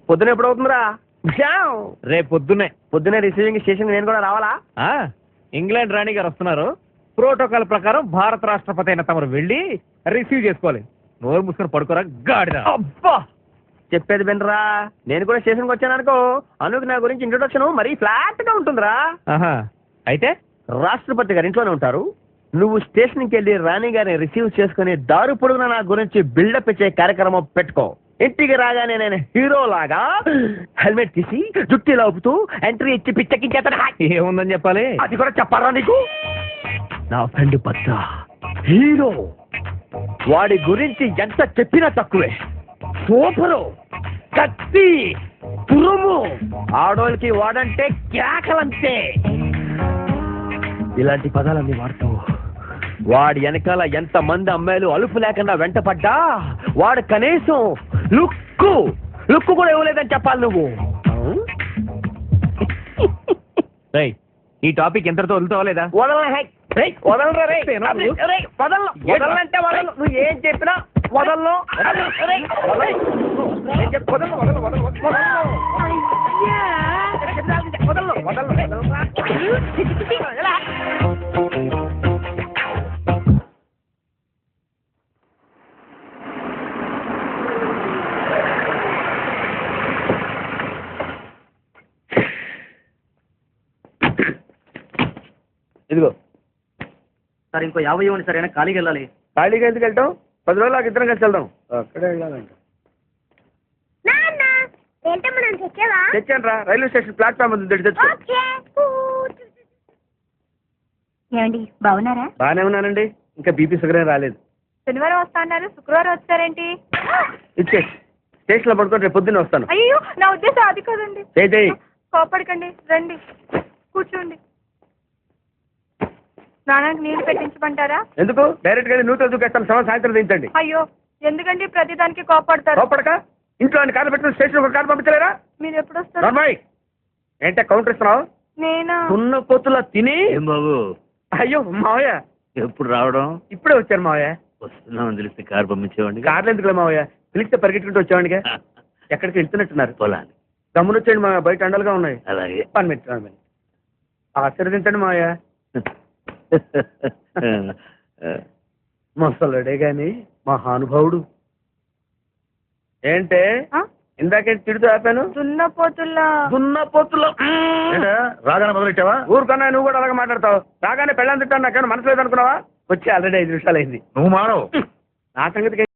పొద్దున ఎప్పుడు అవుతుందిరా? రేపు పొద్దునే రిసీవింగ్ స్టేషన్ నేను కూడా రావాలా? ఇంగ్లాండ్ రాణి గారు వస్తున్నారు. ప్రోటోకాల్ ప్రకారం భారత రాష్ట్రపతి అయిన తమరు వెళ్ళి రిసీవ్ చేసుకోవాలి. నోరు మూసుకొని పడుకోరా గాడిద. అబ్బా చెప్పేది వినరా, నేను కూడా స్టేషన్కి వచ్చాను అనుకో, అనుకు నా గురించి ఇంట్రొడక్షన్ మరీ ఫ్లాట్ గా ఉంటుందిరా. అయితే రాష్ట్రపతి గారు ఇంట్లోనే ఉంటారు, నువ్వు స్టేషన్కి వెళ్ళి రాణి గారిని రిసీవ్ చేసుకుని దారు పొడుగున నా గురించి బిల్డప్ ఇచ్చే కార్యక్రమం పెట్టుకో. ఇంటికి రాగానే నేను హీరో లాగా హెల్మెట్ తీసి జుట్టి లాపుతూ ఎంట్రీ ఇచ్చి పిచ్చెక్కించేస్తాను. ఏముందని చెప్పాలి? అది కూడా చెప్పారా నీకు? నా ఫ్రెండ్ భద్ర హీరో, వాడి గురించి ఎంత చెప్పినా తక్కువే. సూపరు, కత్తి, తురుము, ఆడోళ్ళకి వాడంటే కేకలంతే. ఇలాంటి పదాలన్నీ వాడుతూ వాడి వెనకాల ఎంత మంది అమ్మాయిలు అలుపు లేకుండా వెంటపడ్డా వాడు కనీసం లుక్కు కూడా ఇవ్వలేదని చెప్పాలి నువ్వు. ఈ టాపిక్ ఎంతతో వదులుతావలేదా? వదలంటే వదలను, నువ్వు ఏం చెప్పినా వదలను. ఇదిగో సార్ ఇంకో 50 ఇవ్వండి సార్, అయినా ఖాళీకి వెళ్ళాలి. ఖాళీగా ఎందుకు వెళ్తాం? 10 రోజులు ఇద్దరం కలిసి వెళ్దాం. అక్కడే వెళ్ళాలంట. తెచ్చాను రా, రైల్వే స్టేషన్ ప్లాట్ఫామ్ ఉంది, తెచ్చు. ఏమండి బాగున్నారా? బాగానే ఉన్నానండి, ఇంకా బీపీ షుగర్ ఏం రాలేదు. శనివారం వస్తా అన్నారు, శుక్రవారం వస్తారేంటి? ఇచ్చేసి స్టేషన్ లో పడుకొని రేపు పొద్దున్నే వస్తాను. అయ్యో నా ఉద్దేశం అది కాదండి. చేయి కోపడకండి, రండి కూర్చోండి. స్నానానికి నీళ్లు పెట్టించమంటారా? ఎందుకు? డైరెక్ట్ గా నూతన దూకేస్తాను, సాయంత్రం దించండి. అయ్యో ఎందుకండి ప్రతిదానికి కోపడతారు? కోపడక ఇంట్లో కారు పెట్టిన స్టేషన్ ఒక కారు పంపించలేరా? మీరు ఎప్పుడు వస్తారు? ఏంటే కౌంటర్ ఇస్తున్నావు? నేనా? ఉన్న పొత్తులా తిని. ఏం బాబు? అయ్యో మావయ్య ఎప్పుడు రావడం? ఇప్పుడే వచ్చాను మావయ్య. వస్తున్నామని తెలిస్తే కారు పంపించేవాడి. కార్లు ఎందుకులే మావయ్య, పిలిస్తే పరిగెట్టుకుంటూ వచ్చేవాడిగా. ఎక్కడికి వెళ్తున్నట్టున్నారు? పొలాన్ని. గమ్మునొచ్చేయండి మా, బయట అండలుగా ఉన్నాయి. అలాగే. 1 మినిట్ ఆశీర్వదించండి మావయ్య. ముసలుడే గాని మహానుభావుడు. ఏంటే ఇందాకే తిడుతూ ఆపాను? దున్నపోతుల్లా. రాగానే మొదలెట్టావా? ఊరుకన్నా నువ్వు కూడా అలాగే మాట్లాడతావు. రాగానే పెళ్ళని తిట్టాను, నాకేమైనా మనసు లేదనుకున్నావా? వచ్చి ఆల్రెడీ 5 నిమిషాలు అయింది. నువ్వు మానవు. నా సంగతికి